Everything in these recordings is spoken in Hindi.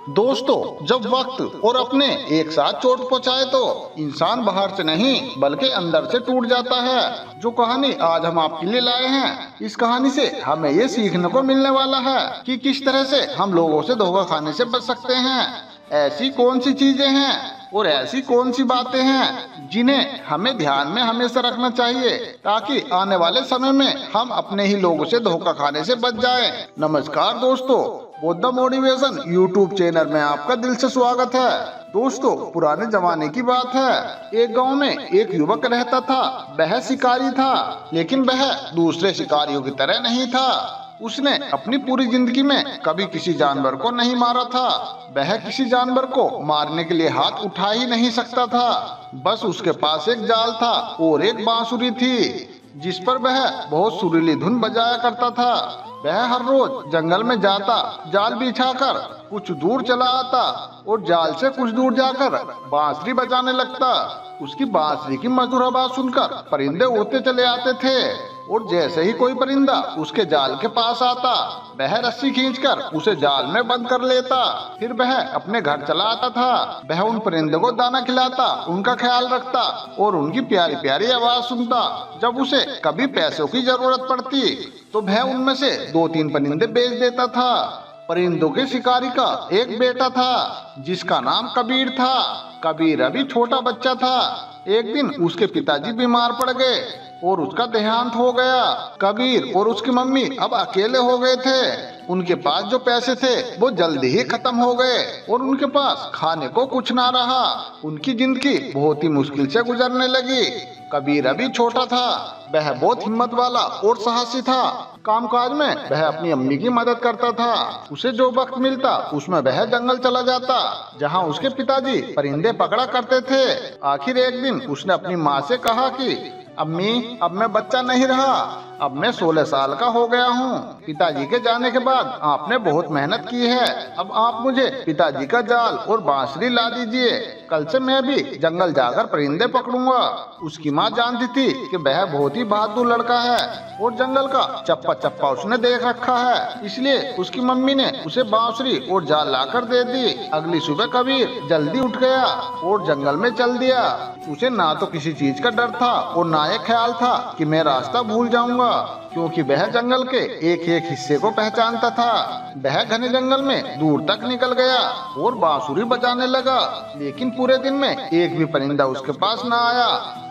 दोस्तों, जब वक्त और अपने एक साथ चोट पहुंचाए तो इंसान बाहर से नहीं बल्कि अंदर से टूट जाता है। जो कहानी आज हम आपके लिए लाए हैं, इस कहानी से हमें ये सीखने को मिलने वाला है कि किस तरह से हम लोगों से धोखा खाने से बच सकते हैं। ऐसी कौन सी चीजें हैं और ऐसी कौन सी बातें हैं जिन्हें हमें ध्यान में हमेशा रखना चाहिए ताकि आने वाले समय में हम अपने ही लोगों से धोखा खाने से बच जाएं। नमस्कार दोस्तों, बुद्ध मोटिवेशन यूट्यूब चैनल में आपका दिल से स्वागत है। दोस्तों, पुराने जमाने की बात है। एक गांव में एक युवक रहता था। वह शिकारी था, लेकिन वह दूसरे शिकारियों की तरह नहीं था। उसने अपनी पूरी जिंदगी में कभी किसी जानवर को नहीं मारा था। वह किसी जानवर को मारने के लिए हाथ उठा ही नहीं सकता था। बस उसके पास एक जाल था और एक बांसुरी थी जिस पर वह बहुत सुरीली धुन बजाया करता था। वह हर रोज जंगल में जाता, जाल बिछाकर कुछ दूर चला आता और जाल से कुछ दूर जाकर बांसुरी बजाने लगता। उसकी बांसुरी की मधुर आवाज सुनकर परिंदे उड़ते चले आते थे और जैसे ही कोई परिंदा उसके जाल के पास आता, वह रस्सी खींचकर उसे जाल में बंद कर लेता। फिर वह अपने घर चला आता था। वह उन परिंदों को दाना खिलाता, उनका ख्याल रखता और उनकी प्यारी प्यारी आवाज सुनता। जब उसे कभी पैसों की जरूरत पड़ती तो वह उनमें से 2-3 परिंदे बेच देता था। परिंदों के शिकारी का एक बेटा था जिसका नाम कबीर था। कबीर अभी छोटा बच्चा था। एक दिन उसके पिताजी बीमार पड़ गए और उसका देहांत हो गया। कबीर और उसकी मम्मी अब अकेले हो गए थे। उनके पास जो पैसे थे वो जल्दी ही खत्म हो गए और उनके पास खाने को कुछ ना रहा। उनकी जिंदगी बहुत ही मुश्किल से गुजरने लगी। कबीर अभी छोटा था। वह बहुत हिम्मत वाला और साहसी था। कामकाज में वह अपनी अम्मी की मदद करता था। उसे जो वक्त मिलता उसमें वह जंगल चला जाता जहां उसके पिताजी परिंदे पकड़ा करते थे। आखिर एक दिन उसने अपनी माँ से कहा कि अम्मी, अब मैं बच्चा नहीं रहा, अब मैं 16 साल का हो गया हूँ। पिताजी के जाने के बाद आपने बहुत मेहनत की है। अब आप मुझे पिताजी का जाल और बांसुरी ला दीजिए। कल से मैं भी जंगल जाकर परिंदे पकड़ूंगा। उसकी माँ जानती थी कि वह बहुत ही बहादुर लड़का है और जंगल का चप्पा चप्पा उसने देख रखा है, इसलिए उसकी मम्मी ने उसे बांसुरी और जाल लाकर दे दी। अगली सुबह कबीर जल्दी उठ गया और जंगल में चल दिया। उसे ना तो किसी चीज का डर था और ना एक ख्याल था कि मैं रास्ता भूल जाऊंगा, क्योंकि वह जंगल के एक एक हिस्से को पहचानता था। वह घने जंगल में दूर तक निकल गया और बांसुरी बजाने लगा, लेकिन पूरे दिन में एक भी परिंदा उसके पास न आया।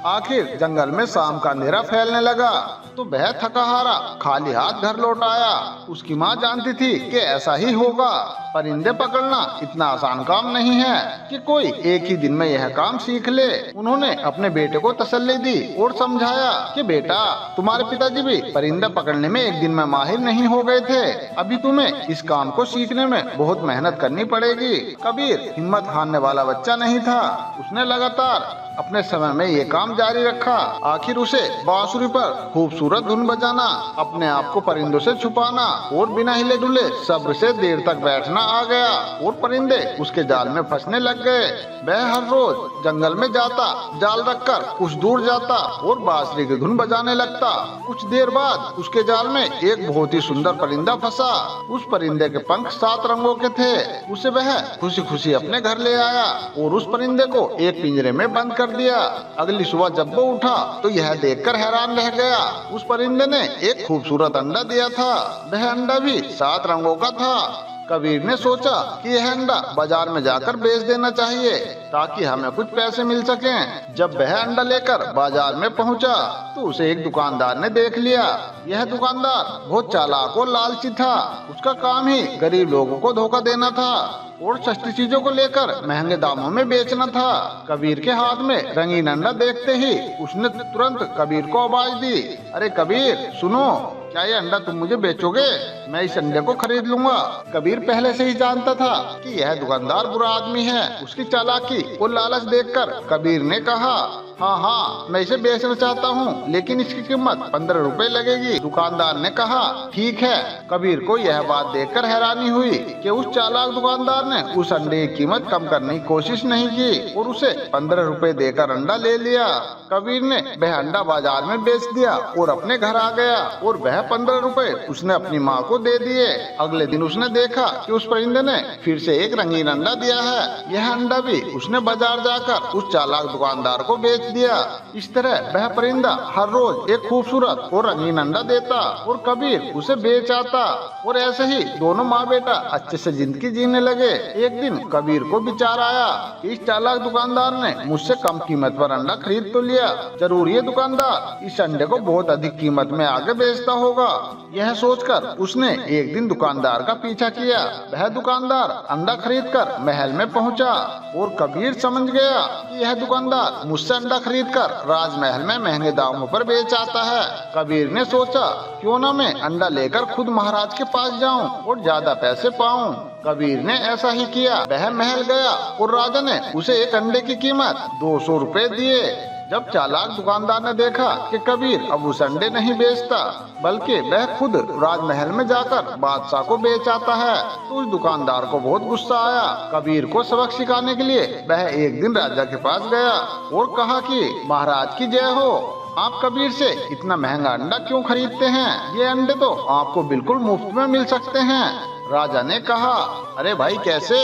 आखिर जंगल में शाम का अंधेरा फैलने लगा तो वह थका हारा खाली हाथ घर लौट आया। उसकी माँ जानती थी कि ऐसा ही होगा। परिंदे पकड़ना इतना आसान काम नहीं है कि कोई एक ही दिन में यह काम सीख ले। उन्होंने अपने बेटे को तसल्ली दी और समझाया कि बेटा, तुम्हारे पिताजी भी परिंदा पकड़ने में एक दिन में माहिर नहीं हो गए थे। अभी तुम्हें इस काम को सीखने में बहुत मेहनत करनी पड़ेगी। कबीर हिम्मत हारने वाला बच्चा नहीं था। उसने लगातार अपने समय में ये काम जारी रखा। आखिर उसे बांसुरी पर खूबसूरत धुन बजाना, अपने आप को परिंदों से छुपाना और बिना हिले डुले सब्र से देर तक बैठना आ गया और परिंदे उसके जाल में फंसने लग गए। वह हर रोज जंगल में जाता, जाल रखकर कुछ दूर जाता और बांसुरी की धुन बजाने लगता। कुछ देर बाद उसके जाल में एक बहुत ही सुंदर परिंदा फंसा। उस परिंदे के पंख 7 रंगों के थे। उसे वह खुशी खुशी अपने घर ले आया और उस परिंदे को एक पिंजरे में बंद कर दिया। अगली सुबह जब वो उठा तो यह देखकर हैरान रह गया। उस परिंदे ने एक खूबसूरत अंडा दिया था। वह अंडा भी 7 रंगों का था। कबीर ने सोचा कि यह अंडा बाजार में जाकर बेच देना चाहिए ताकि हमें कुछ पैसे मिल सकें। जब वह अंडा लेकर बाजार में पहुंचा तो उसे एक दुकानदार ने देख लिया। यह दुकानदार बहुत चालाक और लालची था। उसका काम ही गरीब लोगों को धोखा देना था और सस्ती चीजों को लेकर महंगे दामों में बेचना था। कबीर के हाथ में रंगीन अंडा देखते ही उसने तुरंत कबीर को आवाज दी, अरे कबीर सुनो, क्या ये अंडा तुम मुझे बेचोगे? मैं इस अंडे को खरीद लूंगा। कबीर पहले से ही जानता था कि यह दुकानदार बुरा आदमी है। उसकी चालाकी और लालच देखकर कबीर ने कहा, हाँ हाँ, मैं इसे बेचना चाहता हूँ, लेकिन इसकी कीमत 15 रुपए लगेगी। दुकानदार ने कहा ठीक है। कबीर को यह बात देखकर हैरानी हुई कि उस चालाक दुकानदार ने उस अंडे की कीमत कम करने की कोशिश नहीं की और उसे 15 रुपए देकर अंडा ले लिया। कबीर ने वह अंडा बाजार में बेच दिया और अपने घर आ गया और वह 15 रुपए उसने अपनी माँ को दे दिए। अगले दिन उसने देखा कि उस परिंदे ने फिर से एक रंगीन अंडा दिया है। यह अंडा भी उसने बाजार जाकर उस चालाक दुकानदार को बेच दिया। इस तरह वह परिंदा हर रोज एक खूबसूरत और रंगीन अंडा देता और कबीर उसे बेच आता और ऐसे ही दोनों माँ बेटा अच्छे से जिंदगी जीने लगे। एक दिन कबीर को विचार आया कि इस चालाक दुकानदार ने मुझसे कम कीमत पर अंडा खरीद तो लिया, जरूर ये दुकानदार इस अंडे को बहुत अधिक कीमत में आगे बेचता होगा। यह सोचकर उसने एक दिन दुकानदार का पीछा किया। वह दुकानदार अंडा खरीदकर महल में पहुंचा और कबीर समझ गया कि यह दुकानदार मुझसे अंडा खरीदकर राजमहल में महंगे दामों पर बेच आता है। कबीर ने सोचा क्यों न मैं अंडा लेकर खुद महाराज के पास जाऊं और ज्यादा पैसे पाऊं। कबीर ने ऐसा ही किया। वह महल गया और राजा ने उसे एक अंडे की कीमत 200 रुपए दिए। जब चालाक दुकानदार ने देखा कि कबीर अब उस अंडे नहीं बेचता बल्कि वह खुद राजमहल में जाकर बादशाह को बेच आता है, तो उस दुकानदार को बहुत गुस्सा आया। कबीर को सबक सिखाने के लिए वह एक दिन राजा के पास गया और कहा कि महाराज की जय हो, आप कबीर से इतना महंगा अंडा क्यों खरीदते हैं? ये अंडे तो आपको बिल्कुल मुफ्त में मिल सकते हैं। राजा ने कहा अरे भाई कैसे?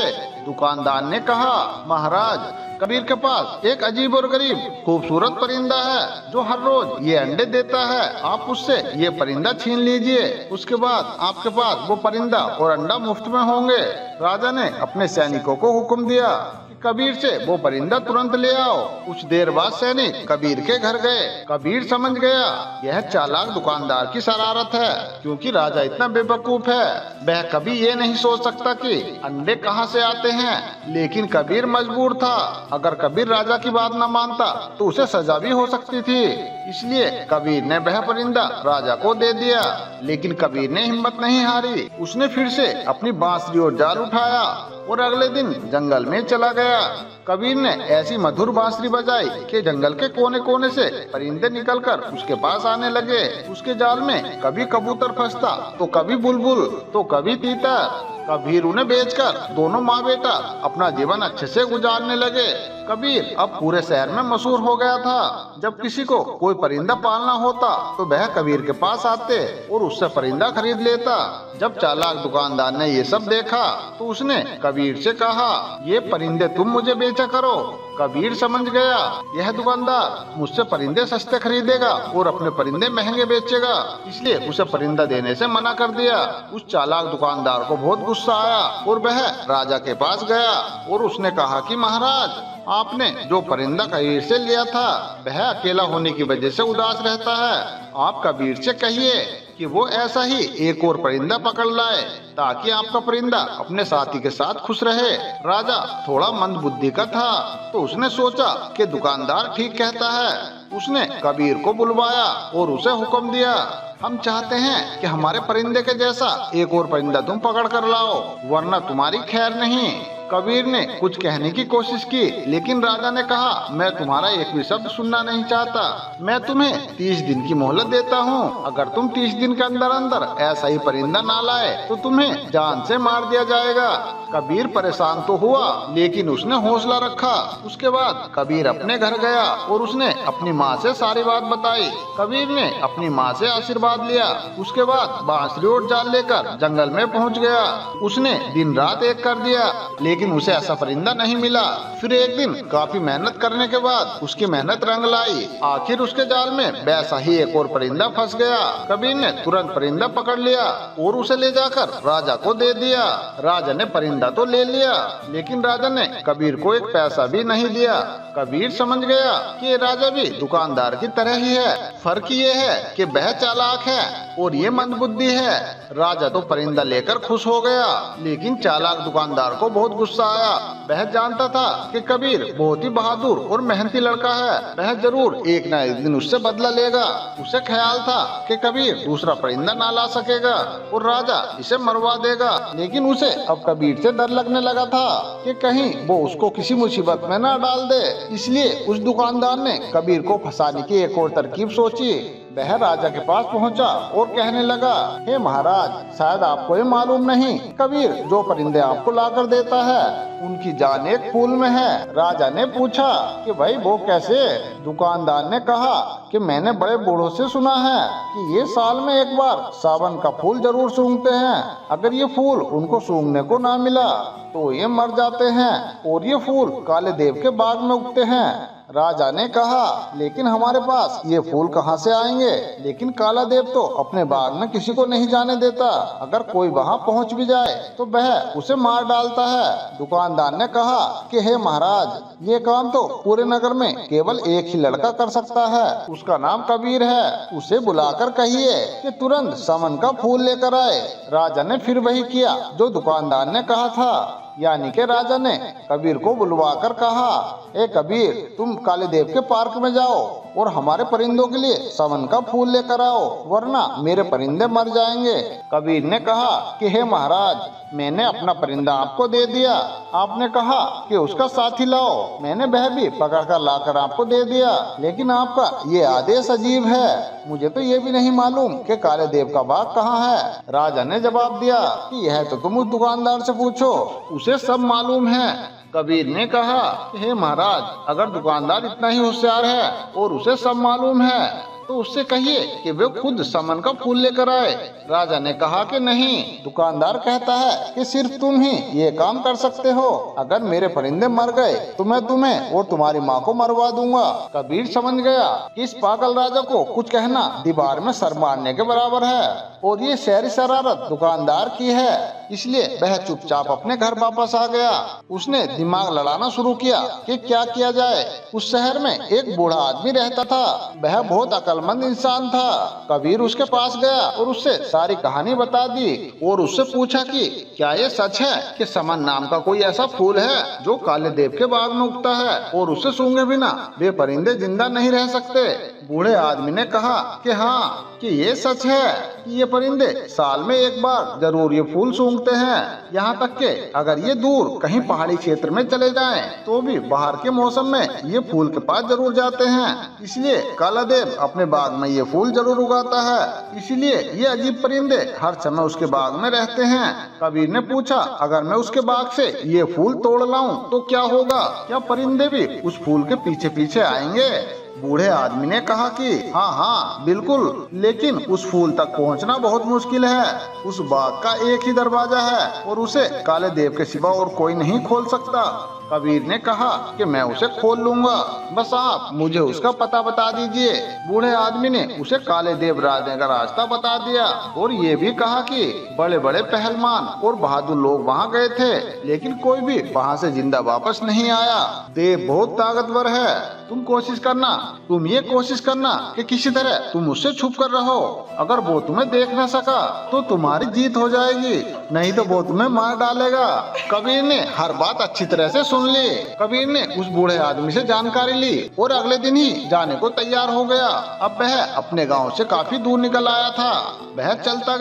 दुकानदार ने कहा महाराज कबीर के पास एक अजीब और गरीब खूबसूरत परिंदा है जो हर रोज ये अंडे देता है। आप उससे ये परिंदा छीन लीजिए, उसके बाद आपके पास वो परिंदा और अंडा मुफ्त में होंगे। राजा ने अपने सैनिकों को हुक्म दिया कि कबीर से वो परिंदा तुरंत ले आओ। कुछ देर बाद सैनिक कबीर के घर गए। कबीर समझ गया यह चालाक दुकानदार की शरारत है, क्योंकि राजा इतना बेवकूफ है, वह कभी ये नहीं सोच सकता कि अंडे कहाँ से आते हैं। लेकिन कबीर मजबूर था। अगर कबीर राजा की बात न मानता तो उसे सजा भी हो सकती थी। इसलिए कबीर ने वह परिंदा राजा को दे दिया। लेकिन कबीर ने हिम्मत नहीं हारी। उसने फिर से अपनी बांसुरी और जाल उठाया और अगले दिन जंगल में चला गया। कबीर ने ऐसी मधुर बांसुरी बजाई कि जंगल के कोने कोने से परिंदे निकलकर उसके पास आने लगे। उसके जाल में कभी कबूतर फंसता तो कभी बुलबुल तो कभी तीतर। कबीर उन्हें बेचकर दोनों माँ बेटा अपना जीवन अच्छे से गुजारने लगे। कबीर अब पूरे शहर में मशहूर हो गया था। जब किसी को कोई परिंदा पालना होता तो वह कबीर के पास आते और उससे परिंदा खरीद लेता। जब चालाक दुकानदार ने ये सब देखा तो उसने कबीर से कहा ये परिंदे तुम मुझे बेचा करो। कबीर समझ गया यह दुकानदार मुझसे परिंदे सस्ते खरीदेगा और अपने परिंदे महंगे बेचेगा, इसलिए उसे परिंदा देने से मना कर दिया। उस चालाक दुकानदार को बहुत गुस्सा आया और वह राजा के पास गया और उसने कहा कि महाराज आपने जो परिंदा कबीर से लिया था वह अकेला होने की वजह से उदास रहता है। आप कबीर से कहिए कि वो ऐसा ही एक और परिंदा पकड़ लाए ताकि आपका परिंदा अपने साथी के साथ खुश रहे। राजा थोड़ा मंद बुद्धि का था तो उसने सोचा कि दुकानदार ठीक कहता है। उसने कबीर को बुलवाया और उसे हुक्म दिया हम चाहते हैं कि हमारे परिंदे के जैसा एक और परिंदा तुम पकड़ कर लाओ, वरना तुम्हारी खैर नहीं। कबीर ने कुछ कहने की कोशिश की लेकिन राजा ने कहा मैं तुम्हारा एक भी शब्द सुनना नहीं चाहता। मैं तुम्हें 30 दिन की मोहलत देता हूँ। अगर तुम 30 दिन के अंदर अंदर ऐसा ही परिंदा ना लाए तो तुम्हें जान से मार दिया जाएगा। कबीर परेशान तो हुआ लेकिन उसने हौसला रखा। उसके बाद कबीर अपने घर गया और उसने अपनी माँ से सारी बात बताई। कबीर ने अपनी माँ से आशीर्वाद लिया। उसके बाद बांसुरी और जाल लेकर जंगल में पहुँच गया। उसने दिन रात एक कर दिया लेकिन उसे ऐसा परिंदा नहीं मिला। फिर एक दिन काफी मेहनत करने के बाद उसकी मेहनत रंग लाई। आखिर उसके जाल में वैसा ही एक और परिंदा फंस गया। कबीर ने तुरंत परिंदा पकड़ लिया और उसे ले जाकर राजा को दे दिया। राजा ने परिंदा तो ले लिया लेकिन राजा ने कबीर को एक पैसा भी नहीं दिया। कबीर समझ गया कि ये राजा भी दुकानदार की तरह ही है, फर्क ये है कि वह चालाक है। और ये मंदबुद्धि है। राजा तो परिंदा लेकर खुश हो गया, लेकिन चालाक दुकानदार को बहुत गुस्सा आया। वह जानता था कि कबीर बहुत ही बहादुर और मेहनती लड़का है, वह जरूर एक न एक दिन उससे बदला लेगा। उसे ख्याल था कि कबीर दूसरा परिंदा ना ला सकेगा और राजा इसे मरवा देगा। लेकिन उसे अब कबीर से डर लगने लगा था कि कहीं वो उसको किसी मुसीबत में ना डाल दे। इसलिए उस दुकानदार ने कबीर को फंसाने की एक और तरकीब सोची। वह राजा के पास पहुंचा और कहने लगा, हे महाराज, शायद आपको ये मालूम नहीं, कबीर जो परिंदे आपको लाकर देता है उनकी जान एक फूल में है। राजा ने पूछा कि भाई वो कैसे? दुकानदार ने कहा कि मैंने बड़े बूढ़ों से सुना है कि ये साल में एक बार सावन का फूल जरूर सूंघते हैं। अगर ये फूल उनको सूंघने को ना मिला तो ये मर जाते हैं और ये फूल काले देव के बाग में उगते हैं। राजा ने कहा, लेकिन हमारे पास ये फूल कहाँ से आएंगे? लेकिन काला देव तो अपने बाग में किसी को नहीं जाने देता, अगर कोई वहाँ पहुँच भी जाए तो वह उसे मार डालता है। दुकानदार ने कहा कि हे महाराज, ये काम तो पूरे नगर में केवल एक ही लड़का कर सकता है, उसका नाम कबीर है। उसे बुलाकर कहिए कि तुरंत समन का फूल लेकर आए। राजा ने फिर वही किया जो दुकानदार ने कहा था, यानी कि राजा ने कबीर को बुलवाकर कहा, ए कबीर, तुम काले देव के पार्क में जाओ और हमारे परिंदों के लिए समन का फूल लेकर आओ, वरना मेरे परिंदे मर जाएंगे। कबीर ने कहा कि हे महाराज, मैंने अपना परिंदा आपको दे दिया, आपने कहा कि उसका साथी लाओ, मैंने वह भी पकड़कर लाकर आपको दे दिया, लेकिन आपका ये आदेश अजीब है। मुझे तो ये भी नहीं मालूम कि काले देव का बाग कहाँ है। राजा ने जवाब दिया कि यह तो तुम उस दुकानदार से पूछो, उसे सब मालूम है। कबीर ने कहा कि हे महाराज, अगर दुकानदार इतना ही होशियार है और उसे सब मालूम है तो उससे कहिए कि वे खुद समन का फूल लेकर आए। राजा ने कहा कि नहीं, दुकानदार कहता है कि सिर्फ तुम ही ये काम कर सकते हो। अगर मेरे परिंदे मर गए तो मैं तुम्हें और तुम्हारी माँ को मरवा दूंगा। कबीर समझ गया कि इस पागल राजा को कुछ कहना दीवार में सर मारने के बराबर है और ये शहरी शरारत दुकानदार की है, इसलिए वह चुपचाप अपने घर वापस आ गया। उसने दिमाग लड़ाना शुरू किया कि क्या किया जाए। उस शहर में एक बूढ़ा आदमी रहता था, वह बहुत अक्लमंद इंसान था। कबीर उसके पास गया और उससे सारी कहानी बता दी और उससे पूछा कि क्या ये सच है कि समन नाम का कोई ऐसा फूल है जो काले देव के बाग में उगता है और उसे सूंघे बिना वे परिंदे जिंदा नहीं रह सकते। बूढ़े आदमी ने कहा कि हाँ, कि ये सच है कि ये परिंदे साल में एक बार जरूर ये फूल सूंघते हैं। यहाँ तक कि अगर ये दूर कहीं पहाड़ी क्षेत्र में चले जाएं, तो भी बाहर के मौसम में ये फूल के पास जरूर जाते हैं। इसलिए काला देव अपने बाग में ये फूल जरूर उगाता है, इसलिए ये अजीब परिंदे हर समय उसके बाग में रहते हैं। कबीर ने पूछा, अगर मैं उसके बाग से ये फूल तोड़ लाऊं तो क्या होगा? क्या परिंदे भी उस फूल के पीछे पीछे आएंगे? बूढ़े आदमी ने कहा कि हाँ हाँ बिल्कुल, लेकिन उस फूल तक पहुंचना बहुत मुश्किल है। उस बाग का एक ही दरवाजा है और उसे काले देव के सिवा और कोई नहीं खोल सकता। कबीर ने कहा कि मैं उसे खोल लूंगा, बस आप मुझे उसका पता बता दीजिए। बूढ़े आदमी ने उसे काले देव राजा का रास्ता बता दिया और ये भी कहा कि बड़े बड़े पहलवान और बहादुर लोग वहाँ गए थे, लेकिन कोई भी वहाँ से जिंदा वापस नहीं आया। देव बहुत ताकतवर है, तुम ये कोशिश करना कि किसी तरह तुम उससे छुप कर रहो। अगर वो तुम्हें देख न सका तो तुम्हारी जीत हो जाएगी, नहीं तो वो तुम्हें मार डालेगा। कबीर ने हर बात अच्छी तरह से सुन ली। कबीर ने उस बूढ़े आदमी से जानकारी ली और अगले दिन ही जाने को तैयार हो गया। अब वह अपने गांव से काफी दूर निकल आया था। वह चलता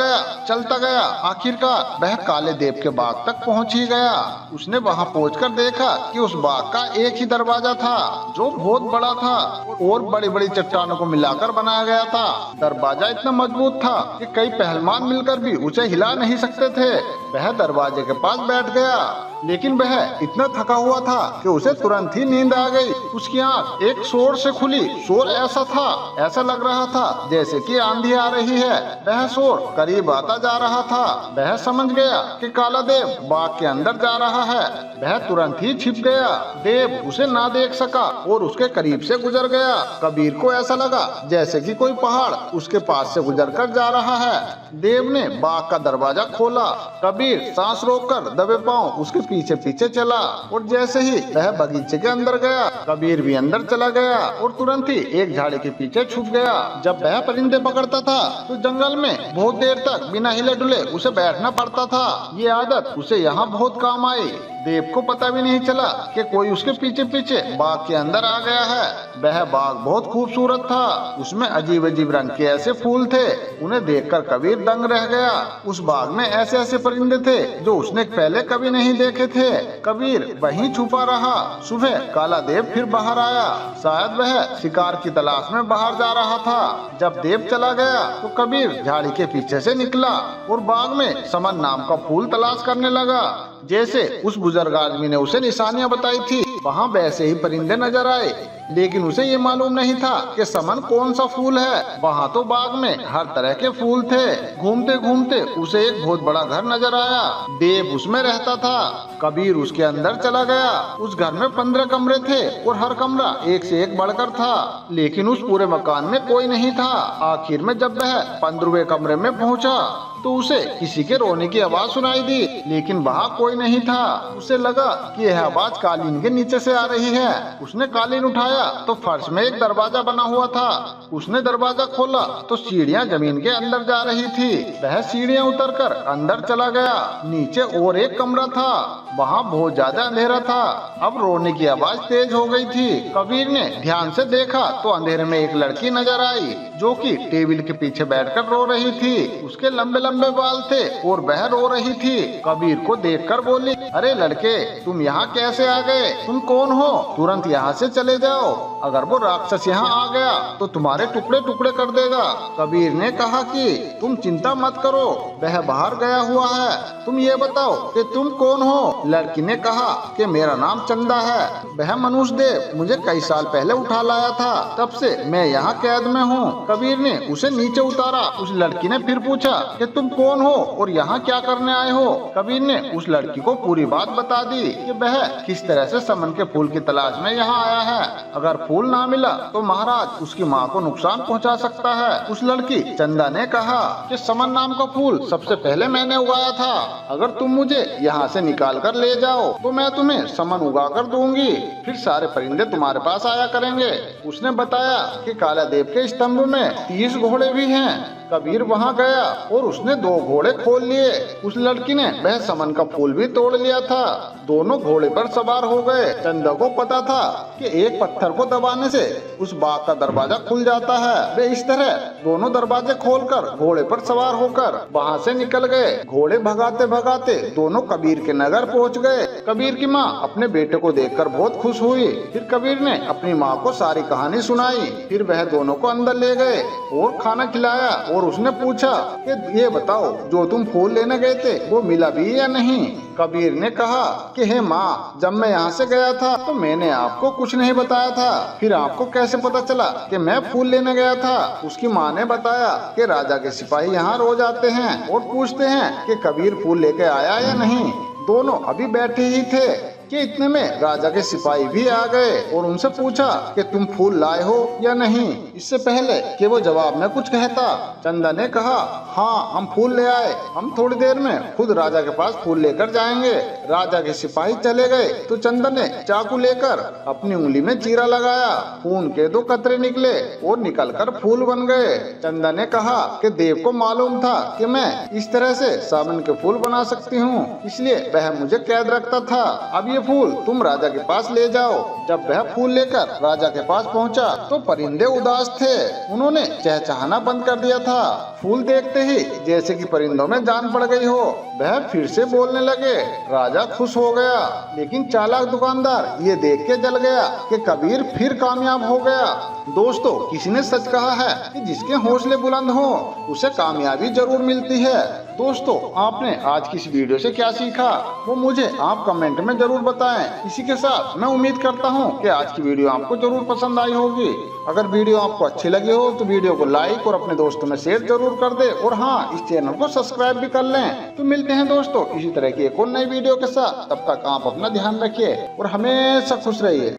गया, आखिरकार वह काले देव के बाग तक पहुंच ही गया। उसने वहां पहुंचकर देखा कि उस बाग का एक ही दरवाजा था जो बहुत बड़ा था और बड़ी बड़ी चट्टानों को मिलाकर बनाया गया था। दरवाजा इतना मजबूत था कि कई पहलवान मिलकर भी उसे हिला नहीं सकते थे। वह दरवाजे के पास बैठ गया, लेकिन वह इतना थका हुआ था कि उसे तुरंत ही नींद आ गई। उसकी आंख एक शोर से खुली। शोर ऐसा लग रहा था जैसे कि आंधी आ रही है। वह शोर करीब आता जा रहा था। वह समझ गया कि काला देव बाग के अंदर जा रहा है। वह तुरंत ही छिप गया। देव उसे ना देख सका और उसके करीब से गुजर गया। कबीर को ऐसा लगा जैसे कि कोई पहाड़ उसके पास से गुजर कर जा रहा है। देव ने बाग का दरवाजा खोला। कबीर सांस रोककर दबे पांव उसके पीछे पीछे चला और जैसे ही वह बगीचे के अंदर गया, कबीर भी अंदर चला गया और तुरंत ही एक झाड़ी के पीछे छुप गया। जब वह परिंदे पकड़ता था तो जंगल में बहुत देर तक बिना हिले डुले उसे बैठना पड़ता था। ये आदत उसे यहाँ बहुत काम आई। देव को पता भी नहीं चला कि कोई उसके पीछे पीछे बाग के अंदर आ गया है। वह बाग बहुत खूबसूरत था, उसमें अजीब अजीब रंग के ऐसे फूल थे, उन्हें देखकर कबीर दंग रह गया। उस बाग में ऐसे ऐसे परिंदे थे जो उसने पहले कभी नहीं देखे थे। कबीर वहीं छुपा रहा। सुबह काला देव फिर बाहर आया, शायद वह शिकार की तलाश में बाहर जा रहा था। जब देव चला गया तो कबीर झाड़ी के पीछे से निकला और बाग में समन नाम का फूल तलाश करने लगा। जैसे उस बुजुर्ग आदमी ने उसे निशानियां बताई थी, वहाँ वैसे ही परिंदे नजर आए, लेकिन उसे ये मालूम नहीं था कि समन कौन सा फूल है। वहाँ तो बाग में हर तरह के फूल थे। घूमते घूमते उसे एक बहुत बड़ा घर नजर आया। देव उसमें रहता था। कबीर उसके अंदर चला गया। उस घर में 15 कमरे थे और हर कमरा एक से एक बढ़कर था, लेकिन उस पूरे मकान में कोई नहीं था। आखिर में जब वह 15वें कमरे में पहुँचा तो उसे किसी के रोने की आवाज सुनाई दी, लेकिन वहाँ कोई नहीं था। उसे लगा कि यह आवाज कालीन के नीचे से आ रही है। उसने कालीन उठाया तो फर्श में एक दरवाजा बना हुआ था। उसने दरवाजा खोला तो सीढ़ियाँ जमीन के अंदर जा रही थी। वह सीढ़ियाँ उतरकर अंदर चला गया। नीचे और एक कमरा था, वहाँ बहुत ज्यादा अंधेरा था। अब रोने की आवाज तेज हो गई थी। कबीर ने ध्यान से देखा तो अंधेरे में एक लड़की नजर आई जो कि टेबल के पीछे बैठकर रो रही थी। उसके लंबे लंबे बाल थे और वह रो रही थी। कबीर को देखकर बोली, अरे लड़के, तुम यहाँ कैसे आ गए? तुम कौन हो? तुरंत यहाँ से चले जाओ, अगर वो राक्षस यहाँ आ गया तो तुम्हारे टुकड़े टुकड़े कर देगा। कबीर ने कहा कि तुम चिंता मत करो, वह बाहर गया हुआ है। तुम ये बताओ कि तुम कौन हो? लड़की ने कहा कि मेरा नाम चंदा है। वह मनुष्य देव मुझे कई साल पहले उठा लाया था, तब से मैं यहाँ कैद में हूँ। कबीर ने उसे नीचे उतारा। उस लड़की ने फिर पूछा कि तुम कौन हो और यहाँ क्या करने आए हो? कबीर ने उस लड़की को पूरी बात बता दी कि वह किस तरह से समन के फूल की तलाश में यहाँ आया है। अगर फूल ना मिला तो महाराज उसकी माँ को नुकसान पहुँचा सकता है। उस लड़की चंदा ने कहा कि समन नाम का फूल सबसे पहले मैंने उगाया था। अगर तुम मुझे यहाँ से निकाल कर ले जाओ तो मैं तुम्हें समन उगा कर दूंगी, फिर सारे परिंदे तुम्हारे पास आया करेंगे। उसने बताया कि काला देव के स्तंभ में 30 घोड़े भी हैं। कबीर वहाँ गया और उसने 2 घोड़े खोल लिए। उस लड़की ने वह समन का फूल भी तोड़ लिया था। दोनों घोड़े पर सवार हो गए। चंदा को पता था कि एक पत्थर को दबाने से उस बाग का दरवाजा खुल जाता है। वे इस तरह दोनों दरवाजे खोलकर घोड़े पर सवार होकर वहाँ से निकल गए। घोड़े भगाते भगाते दोनों कबीर के नगर पहुँच गए। कबीर की माँ अपने बेटे को देखकर बहुत खुश हुई। फिर कबीर ने अपनी माँ को सारी कहानी सुनाई। फिर वह दोनों को अंदर ले गए और खाना खिलाया और उसने पूछा कि ये बताओ, जो तुम फूल लेने गए थे वो मिला भी या नहीं? कबीर ने कहा कि हे माँ, जब मैं यहाँ से गया था तो मैंने आपको कुछ नहीं बताया था, फिर आपको कैसे पता चला कि मैं फूल लेने गया था? उसकी माँ ने बताया कि राजा के सिपाही यहाँ रोज आते हैं और पूछते हैं कि कबीर फूल लेके आया या नहीं। दोनों अभी बैठे ही थे कि इतने में राजा के सिपाही भी आ गए और उनसे पूछा कि तुम फूल लाए हो या नहीं। इससे पहले कि वो जवाब में कुछ कहता, चंदा ने कहा, हाँ हम फूल ले आए, हम थोड़ी देर में खुद राजा के पास फूल लेकर जाएंगे। राजा के सिपाही चले गए तो चंदा ने चाकू लेकर अपनी उंगली में चीरा लगाया। खून के 2 कतरे निकले और निकलकर फूल बन गए। चंदा ने कहा कि देव को मालूम था कि मैं इस तरह से सावन के फूल बना सकती हूँ, इसलिए वह मुझे कैद रखता था। अब ये फूल तुम राजा के पास ले जाओ। जब वह फूल लेकर राजा के पास पहुंचा तो परिंदे उदास थे, उन्होंने चहचहाना बंद कर दिया था। फूल देखते ही जैसे कि परिंदों में जान पड़ गई हो, वह फिर से बोलने लगे। राजा खुश हो गया, लेकिन चालाक दुकानदार ये देख के जल गया कि कबीर फिर कामयाब हो गया। दोस्तों, किसी ने सच कहा है कि जिसके हौसले बुलंद हो उसे कामयाबी जरूर मिलती है। दोस्तों, आपने आज की इस वीडियो से क्या सीखा वो मुझे आप कमेंट में जरूर बताएं। इसी के साथ मैं उम्मीद करता हूं कि आज की वीडियो आपको जरूर पसंद आई होगी। अगर वीडियो आपको अच्छी लगी हो तो वीडियो को लाइक और अपने दोस्तों में शेयर जरूर कर दे और हाँ, इस चैनल को सब्सक्राइब भी कर लें। तो मिलते हैं दोस्तों इसी तरह की एक और नई वीडियो के साथ। तब तक आप अपना ध्यान रखिए और हमेशा खुश रहिए।